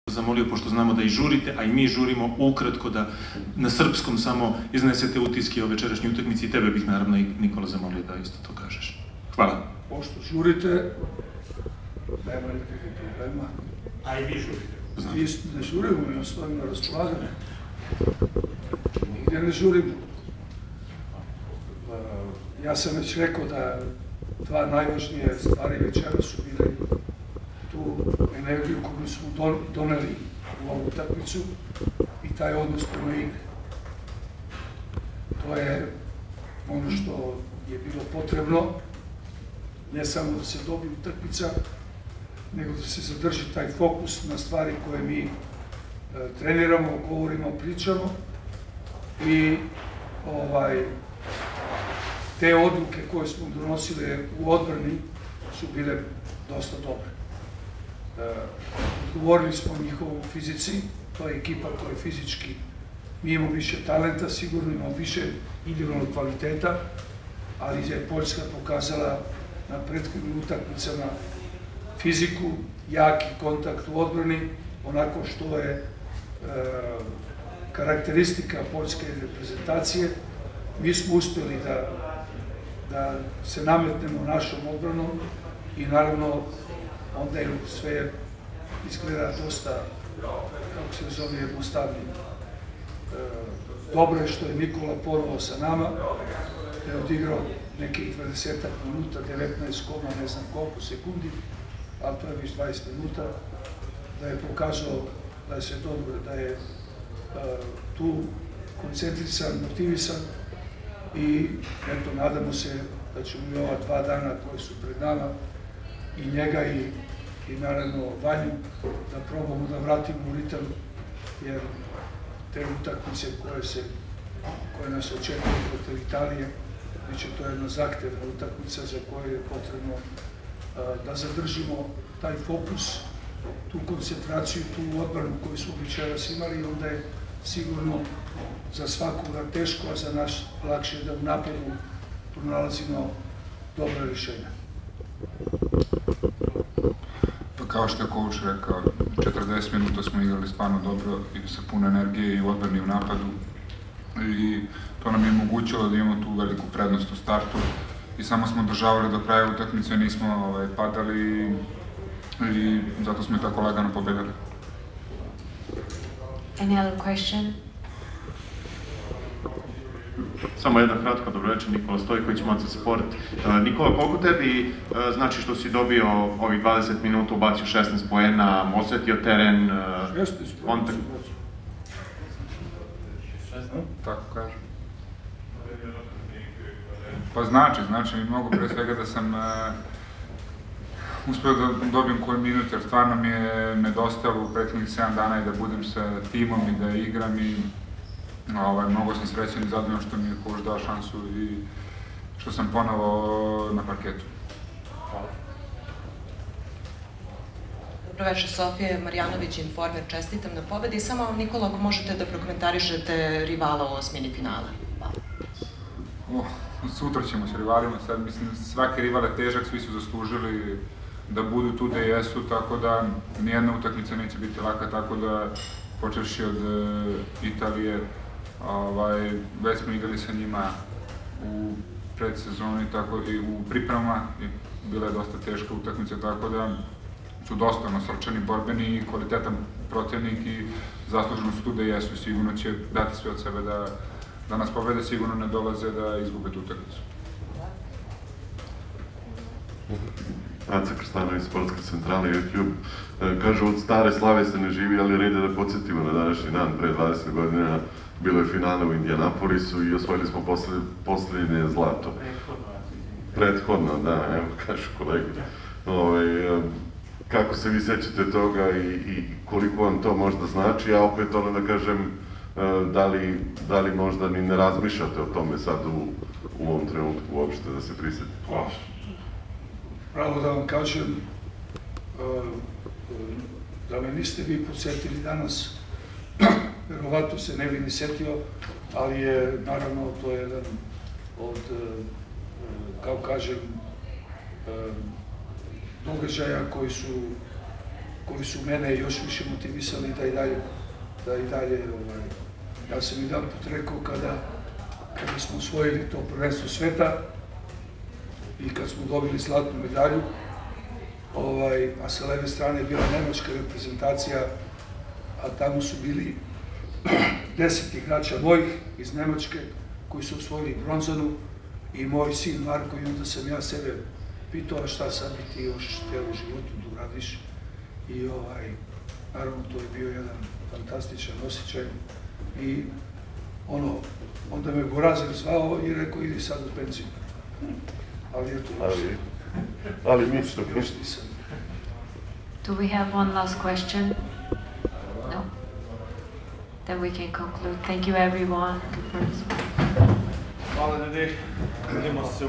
zamolio, pošto znamo da i žurite, a i mi žurimo, ukratko da na srpskom samo iznesete utiske o večerašnjoj utakmici i tebe bih naravno i Nikola zamolio da isto to kažeš. Hvala. Pošto žurite, nema nekakvih problema. A i vi žurite. Mi ne žurimo, mi osnovimo na raspolaganje. Nigdje ne žurimo. Ja sam već rekao da dva najvažnije stvari večera su bile tu energiju koju smo doneli u ovu utakmicu i taj odnos prema igri. To je ono što je bilo potrebno, ne samo da se dobije utakmica, nego da se zadrži taj fokus na stvari koje mi treniramo, govorimo, pričamo i te odluke koje smo donosili u odbrani su bile dosta dobre. Odgovorili smo o njihovom fizici, to je ekipa koja je fizički, mi imamo više talenta, sigurno imamo više individualnog kvaliteta, ali je Poljska pokazala na prethodnim utakmicama fiziku, jaki kontakt u odbrani, onako što je karakteristika poljske reprezentacije. Mi smo uspjeli da se nametnemo našom odbranom i naravno onda je sve izgleda dosta, kako se zove, jednostavnije. Dobro je što je Nikola ponovo sa nama, da je odigrao nekih 20 minuta, 19, ne znam koliko sekundi, ali to je već 20 minuta, da je pokazao da je se dobro, da je tu koncentrisan, motivisan i eto, nadamo se da ćemo i ova 2 dana koje su pred nama i njega i naravno Vanju da probamo da vratimo u ritam, jer te utakmice koje nas očekuju protiv Italije, biće to jedna zahtevna utakmica za koju je potrebno da zadržimo taj fokus, tu koncentraciju, tu odbranu koju smo večeras imali i onda je sigurno za svakoga teško, a za nas lakše da u napadu pronalazimo dobra rješenja. Kao što je coach rekao, 40 minuta smo igrali stvarno dobro i sa puno energije i u odbrani i u napadu. I to nam je omogućilo da imamo tu veliku prednost u startu i samo smo državali do kraja utakmice, nismo padali i zato smo i tako lagano pobedali. Any other question? Samo jedna kratka, dobro večer, Nikola Stojković, Moca Sport. Nikola, koliko tebi znači što si dobio ovih 20 minuta, ubacio 16 poena, osjetio teren? 16 poena. Tako kažem. Pa znači mnogo pre svega da sam uspeo da dobijem koji minut, jer stvarno mi je nedostajalo u prethodnih 7 dana i da budem sa timom i da igram i mnogo sam srećan i zadovoljan što mi je coach dao šansu i što sam ponovo na parketu. Dobro večer, Sofija Marjanović, Informer, čestitam na pobedi. Samo Nikola, ako možete da prokomentarišete rivala u osmini finala. Sutra ćemo s rivalima, sad mislim svaki rival je težak, svi su zaslužili da budu tu gde jesu, tako da nijedna utakmica neće biti laka, tako da počevši od Italije, već smo igrali sa njima u predsezoni i u pripremama i bila je dosta teška utakmica, tako da su dosta nasrčani, borbeni i kvalitetan protivnik i zasluženo su tu gde jesu, sigurno će dati sve od sebe da nas pobede, sigurno ne dolaze da izgube tu utakmicu. Aca Krstanović, Sportska centrala, YouTube. Kažu, od stare slave se ne živi, ali red je da podsjetimo na današnji dan, pre 20 godina bilo je finale u Indianapolisu i osvojili smo posljednje zlato. Prethodno, da, evo, kažu kolegi. Kako se vi sećate toga i koliko vam to možda znači, a opet ono da kažem, da li možda ni ne razmišljate o tome sad u ovom trenutku uopšte da se prisetite? Pravo da vam kažem, da me niste vi podsjetili danas, verovatno se ne bi ni setio, ali je, naravno, to je jedan od, kako kažem, događaja koji su mene još više motivisali da i dalje, ja sam jedan put rekao kada smo osvojili to prvenstvo sveta i kad smo dobili zlatnu medalju, a sa leve strane je bila nemačka reprezentacija, a tamo su bili 10 igrača mojih iz Nemačke koji su osvojili bronzanu i moj sin Marko, i onda sam ja sebe pitao šta sad bi ti još htjela u životu da uradiš. I naravno to je bio jedan fantastičan osjećaj i onda me Gorazir zvao i rekao idi sad u penziju. Ali eto, ali ništa. Do we have one last question? No? Then we can conclude. Thank you everyone. Hvala ljudi. Vidimo se